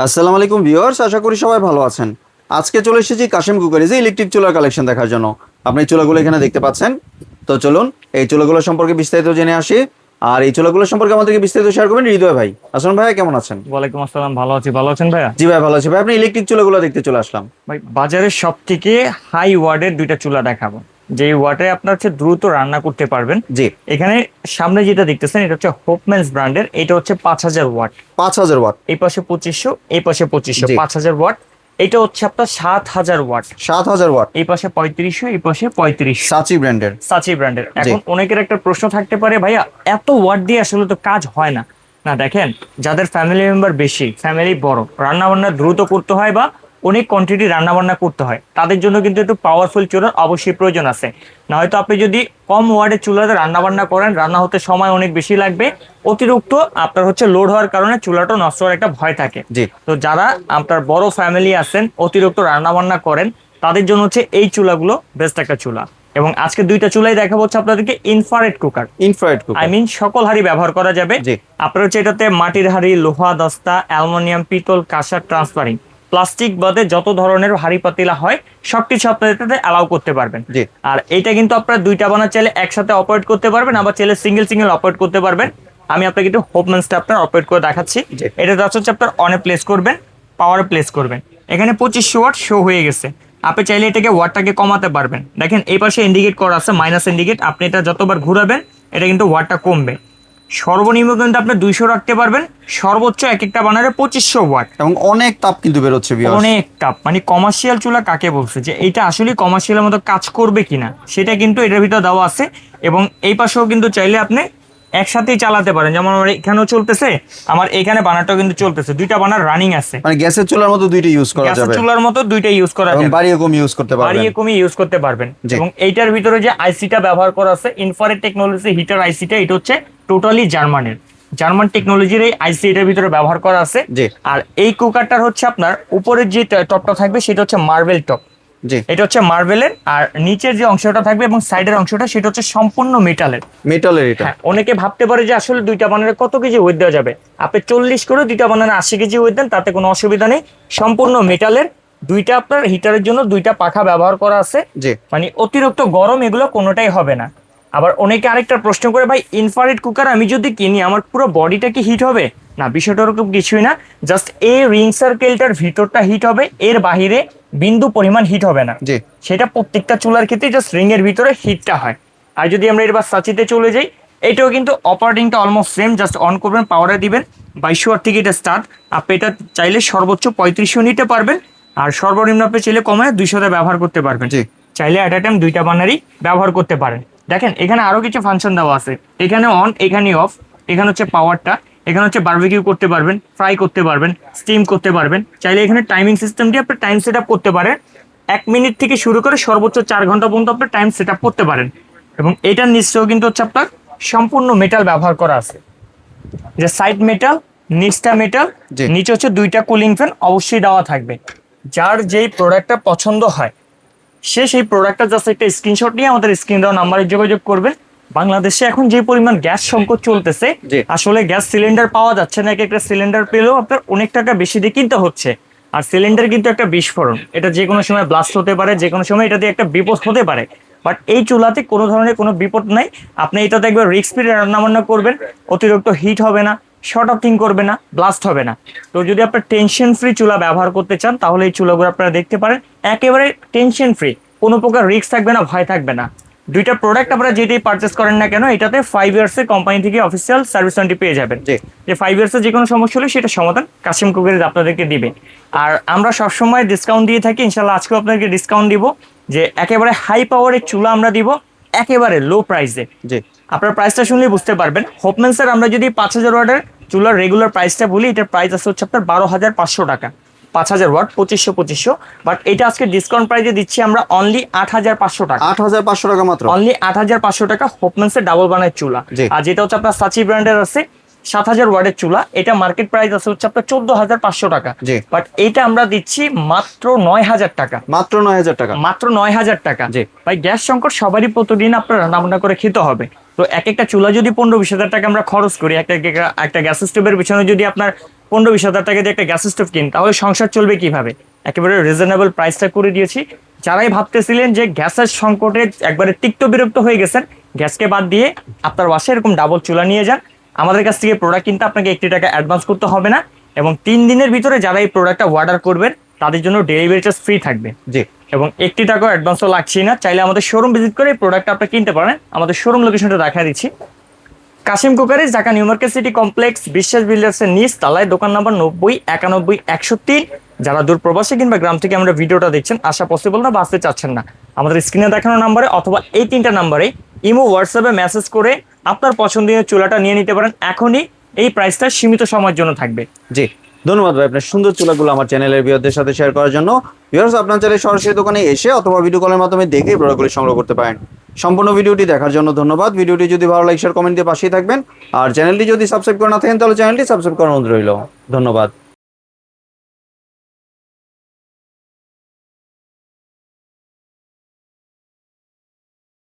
আসসালামু আলাইকুম ভিউয়ার্স, আশা করি সবাই ভালো আছেন। আজকে চলে এসেছি কাশিম কুকারিজে ইলেকট্রিক চুলার কালেকশন দেখার জন্য। আপনি এই চুলাগুলো এখানে দেখতে পাচ্ছেন। তো চলুন এই চুলাগুলো সম্পর্কে বিস্তারিত জেনে আসি। আর এই চুলাগুলো সম্পর্কে আমাদেরকে বিস্তারিত শেয়ার করবেন হৃদয় ভাই। আসসালাম ভাই, কেমন আছেন? ওয়ালাইকুম আসসালাম, ভালো আছি। ভালো আছেন ভাইয়া? জি ভাই, ভালো আছি ভাই। আপনি ইলেকট্রিক চুলাগুলো দেখতে চলে আসলাম। ভাই, বাজারের সব থেকে হাই ওয়ার্ডের দুইটা চুলা দেখাবো, যে ওয়ার্ডে আপনার হচ্ছে দ্রুত রান্না করতে পারবেন। জি। এখানে সামনে যেটা দেখতেছেন এটা হচ্ছে হোপম্যানস ব্র্যান্ডের, এটা হচ্ছে 5000 ওয়াট। 5000 ওয়াট। এই পাশে 2500, এই পাশে 2500, জি। 5000 ওয়াট। এটা হচ্ছে আপনার 7000 ওয়াট। 7000 ওয়াট। এই পাশে 3500, এই পাশে 3500। সাচি ব্র্যান্ডের। সাচি ব্র্যান্ডের। জি। এখন অনেকের একটা প্রশ্ন থাকতে পারে, ভাইয়া এত ওয়াট দিয়ে আসলে তো কাজ হয় না। না দেখেন, যাদের ফ্যামিলি মেম্বার বেশি, ফ্যামিলি বড়, রান্না বান্না দ্রুত করতে হয় বা অনেক কোয়ান্টিটি রান্না বান্না করতে হয়, তাদের জন্য কিন্তু একটু পাওয়ারফুল চুলার অবশ্যই প্রয়োজন আছে। না হয়তো আপনি যদি কম ওয়াটের চুলাতে রান্না বান্না করেন, রান্না হতে সময় অনেক বেশি লাগবে, অতিরিক্ত আপনার হচ্ছে লোড হওয়ার কারণে চুলাটা নষ্ট হওয়ার একটা ভয় থাকে। জি। তো যারা আপনার বড় ফ্যামিলি আছেন, অতিরিক্ত রান্না বান্না করেন, তাদের জন্য হচ্ছে এই চুলাগুলো বেস্ট একটা চুলা। এবং আজকে দুইটা চুলাই দেখাবো হচ্ছে আপনাদেরকে ইনফ্রারেড কুকার। ইনফ্রারেড আই কুকার। মিন সকল হাঁড়ি ব্যবহার করা যাবে। জি। আপনার হচ্ছে এটাতে মাটির হাঁড়ি, লোহা, দস্তা, অ্যালুমিনিয়াম, পিতল, কাঁসা, ট্রান্সপারেন্ট, প্লাস্টিক বাদে যত ধরনের হাঁড়ি পাতিলা হয় সবকিছু আপনার এটাতে অ্যালাউ করতে পারবেন। জি। আর এটা কিন্তু আপনার দুইটা বানা চাইলে একসাথে অপারেট করতে পারবেন, আবার চাইলে সিঙ্গেল সিঙ্গেল অপারেট করতে পারবেন। আমি আপনাকে একটু হোপম্যানসটা আপনার অপারেট করে দেখাচ্ছি। জি। এটা হচ্ছে আপনার অনে প্লেস করবেন, পাওয়ারে প্লেস করবেন। এখানে 2500 ওয়াট শো হয়ে গেছে। আপনি চাইলে এটাকে ওয়াটটাকে কমাতে পারবেন। দেখেন এই পাশে ইন্ডিকেট করা আছে, মাইনাস ইন্ডিকেট। আপনি এটা যতবার ঘুরাবেন এটা কিন্তু ওয়াটটা কমবে। সর্বনিম্ন কিন্তু আপনি 200 রাখতে পারবেন, সর্বোচ্চ এক একটা বানারে 2500 ওয়াট। এবং অনেক তাপ কিন্তু বের হচ্ছে ভিউয়ার্স। অনেক তাপ, মানে কমার্শিয়াল চুলা কাকে বলছে, যে এটা আসলে কমার্শিয়ালের মতো কাজ করবে কিনা সেটা কিন্তু এটার ভিতরে দেওয়া আছে। এবং এই পাশেও কিন্তু চাইলে আপনি একসাথেই চালাতে পারেন, যেমন আমার এখানেও চলতেছে, আমার এখানে বানারটাও কিন্তু চলতেছে, দুইটা বানার রানিং আছে। মানে গ্যাসের চুলার মতো দুইটা ইউজ করা গ্যাসের যাবে। চুলার মতো দুইটা ইউজ করা এবং যাবে, বাড়িয়ে কম ইউজ করতে পারবেন। বাড়িয়ে কমিয়ে ইউজ করতে পারবেন। জি। এবং এইটার ভিতরে যে আইসিটা ব্যবহার করা আছে, ইনফ্রারেড টেকনোলজি হিটার আইসিটা, এটা হচ্ছে টোটালি জার্মানের, জার্মান টেকনোলজির এই আইসি এটার ভিতরে ব্যবহার করা আছে। জি। আর এই কুকারটার হচ্ছে আপনার উপরের যে টপটা থাকবে সেটা হচ্ছে মার্বেল টপ। জি। এটা হচ্ছে মার্বেলের। আর নিচের যে অংশটা থাকবে এবং সাইডের অংশটা সেটা হচ্ছে সম্পূর্ণ মেটালের। মেটালের এটা। হ্যাঁ, অনেকে ভাবতে পারে যে আসলে দুইটা বানারে কত কেজি ওয়েট দেওয়া যাবে। আপনি 40 করে দুইটা বানারে 80 কেজি ওয়েট দেন, তাতে কোনো অসুবিধা নেই। সম্পূর্ণ মেটালের। দুইটা আপনার হিটারের জন্য দুইটা পাখা ব্যবহার করা আছে। জি। মানে অতিরিক্ত গরম এগুলো কোনোটাই হবে না। আবার অনেকে আরেকটা প্রশ্ন করে, ভাই ইনফ্রারেড কুকার আমি যদি কিনি আমার পুরো বডিটা কি হিট হবে? না, বিষয়টা ওরকম কিছুই না। জাস্ট এই রিং সার্কেলটার ভিতরটা হিট হবে, এর বাহিরে বিন্দু পরিমাণ হিট হবে না। জি। সেটা প্রত্যেকটা চুলার ক্ষেত্রে জাস্ট রিং এর ভিতরে হিটটা হয়। আর যদি আমরা এবার সাচিতে চলে যাই, এটাও কিন্তু অপারেটিংটা অলমোস্ট সেম। জাস্ট অন করবেন, পাওয়ারে দিবেন, 2200 ওয়াট থেকে এটা স্টার্ট। আপনি এটা চাইলে সর্বোচ্চ 3500 নিতে পারবেন, আর সর্বনিম্ন আপনি চাইলে কমায় 200 ব্যবহার করতে পারবেন। জি। চাইলে অ্যাট এ টাইম দুইটা বানারই ব্যবহার করতে পারেন। দেখেন এখানে আরো কিছু ফাংশন দেওয়া আছে, এখানে অন, এখানে অফ। এখানে হচ্ছে পাওয়ারটা, এখানে হচ্ছে বারবিকিউ করতে পারবেন, ফ্রাই করতে পারবেন, স্টিম করতে পারবেন। চাইলে এখানে টাইমিং সিস্টেম দিয়ে আপনি টাইম সেট আপ করতে পারেন। 1 মিনিট থেকে শুরু করে সর্বোচ্চ 4 ঘন্টা পর্যন্ত আপনি টাইম সেট আপ করতে পারেন। এবং এটার নিচেও কিন্তু হচ্ছে আপনার সম্পূর্ণ মেটাল ব্যবহার করা আছে, যে সাইড মেটাল, নিচটা মেটাল। জি। নিচে হচ্ছে দুইটা কুলিং ফ্যান অবশ্যই দেওয়া থাকবে। যার যেই প্রোডাক্টটা পছন্দ হয় সে সেই প্রোডাক্টটা জাস্ট একটা স্ক্রিনশট নিয়ে আমাদের স্ক্রিন দেওয়া নাম্বারে যোগাযোগ করবেন। বাংলাদেশে এখন যে পরিমাণ গ্যাস সংকট চলতেছে, জি। আসলে গ্যাস সিলিন্ডার পাওয়া যাচ্ছে না। একটা সিলিন্ডার পেলেও আপনার অনেক টাকা বেশি দিয়ে কিনতে হচ্ছে। আর সিলিন্ডার কিন্তু একটা বিস্ফোরণ, এটা যে কোনো সময় ব্লাস্ট হতে পারে, যে কোনো সময় এটা দিয়ে একটা বিপদ হতে পারে। বাট এই চুলাতে কোনো ধরনের কোনো বিপদ নাই। আপনি এটাতে একবার রিস্ক ফ্রি রান্না বান্না করবেন, অতিরিক্ত হিট হবে না, শর্ট অফিং করবে না, ব্লাস্ট হবে না। তো যদি আপনার টেনশন ফ্রি চুলা ব্যবহার করতে চান, তাহলে এই চুলাগুলো আপনারা দেখতে পারেন। একেবারে টেনশন ফ্রি, কোনো প্রকার রিস্ক থাকবে না, ভয় থাকবে না। দুইটা প্রোডাক্ট আপনারা যেটাই পারচেস করেন না কেন, এটাতে 5 ইয়ার্স এর কোম্পানি থেকে অফিসিয়াল সার্ভিস ওয়ারেন্টি পেয়ে যাবেন। জি। যে 5 ইয়ার্স এর যে কোনো সমস্যা হলে সেটা সমাধান কাশিম কুকারিজ আপনাদেরকে দিবে। আর আমরা সবসময় ডিসকাউন্ট দিয়ে থাকি, ইনশাল্লাহ আজকেও আপনাদেরকে ডিসকাউন্ট দিব, যে একেবারে হাই পাওয়ারের চুলা আমরা দিব একেবারে লো প্রাইসে। জি। আপনার প্রাইসটা শুনলেই বুঝতে পারবেন। হোপম্যানসের আমরা যদি 5000 ওয়াটের চুলার রেগুলার প্রাইসটা বলি, এটার প্রাইস আছে হচ্ছে আপনার 12500 টাকা। 5000 ওয়াট 2500। বাট এটা আজকে ডিসকাউন্ট প্রাইসে দিচ্ছি আমরা অনলি 8500 টাকা। 8500 টাকা মাত্র। অনলি 8500 টাকা হোপম্যানসের ডাবল বানের চুলা। জি। আর যেটা হচ্ছে আপনার সাচি ব্র্যান্ডের আছে 7000 ওয়াটের চুলা, এটা মার্কেট প্রাইস আছে হচ্ছে আপনার 14500 টাকা। জি। বাট এইটা আমরা দিচ্ছি মাত্র 9000 টাকা। মাত্র 9000 টাকা। মাত্র 9000 টাকা। জি। ভাই গ্যাস সংকট সবারই প্রতিদিন আপনার রান্না বান্না করে খেতে হবে। তো এক একটা চুলা যদি 15-20 হাজার টাকা আমরা খরচ করি, একটা গ্যাস স্টোভের পিছনে যদি আপনার 15-20 হাজার টাকা দিয়ে একটা গ্যাস স্টোভ কিন, তাহলে সংসার চলবে কিভাবে? একেবারে রিজনেবল প্রাইসটা করে দিয়েছি। যারাই ভাবতেছিলেন যে গ্যাসের সংকটে একবারে তিক্ত বিরক্ত হয়ে গেছেন, গ্যাসকে বাদ দিয়ে আপনার বাসায় এরকম ডাবল চুলা নিয়ে যান। আমাদের কাছ থেকে প্রোডাক্ট কিনতে আপনাকে 1 টাকা অ্যাডভান্স করতে হবে না, এবং 3 দিনের ভিতরে যারা এই প্রোডাক্টটা অর্ডার করবেন তাদের জন্য ডেলিভারি চার্জ ফ্রি থাকবে। জি। এবং 1 টাকাও অ্যাডভান্সও লাগছেই না। চাইলে আমাদের শোরুম ভিজিট করে এই প্রোডাক্টটা আপনি কিনতে পারেন। আমাদের শোরুম লোকেশনটা দেখা দিচ্ছি, Kashim cookeries, Dhaka new market city complex, Biswas বিল্ডার্সের নিচ তলায়, দোকান নাম্বার 90 91 103। যারা দূর প্রবাসী কিংবা গ্রাম থেকে আমরা ভিডিওটা দেখছেন, আসা পসিবল না বা আসতে চাচ্ছেন না, আমাদের স্ক্রিনে দেখানো নাম্বারে অথবা এই 3টা নাম্বারে ইমো হোয়াটসঅ্যাপে মেসেজ করে আপনার পছন্দনীয় চুলাটা নিয়ে নিতে পারেন। এখনই এই প্রাইসটা সীমিত সময়ের জন্য থাকবে। জি, ধন্যবাদ ভাই আপনার সুন্দর চুলাগুলো আমার চ্যানেলের ভিউয়ারদের সাথে শেয়ার করার জন্য। ভিউয়ার্স, আপনার চাইলে সরাসরি দোকানে এসে অথবা ভিডিও কলের মাধ্যমে দেখে প্রোডাক্টগুলি সংগ্রহ করতে পারেন। সম্পূর্ণ ভিডিওটি দেখার জন্য ধন্যবাদ। ভিডিওটি যদি ভালো লাগে শেয়ার কমেন্ট দিয়ে পাশেই থাকবেন। আর চ্যানেলটি যদি সাবস্ক্রাইব করে না থাকেন তাহলে চ্যানেলটি সাবস্ক্রাইব করার অনুরোধ রইল। ধন্যবাদ।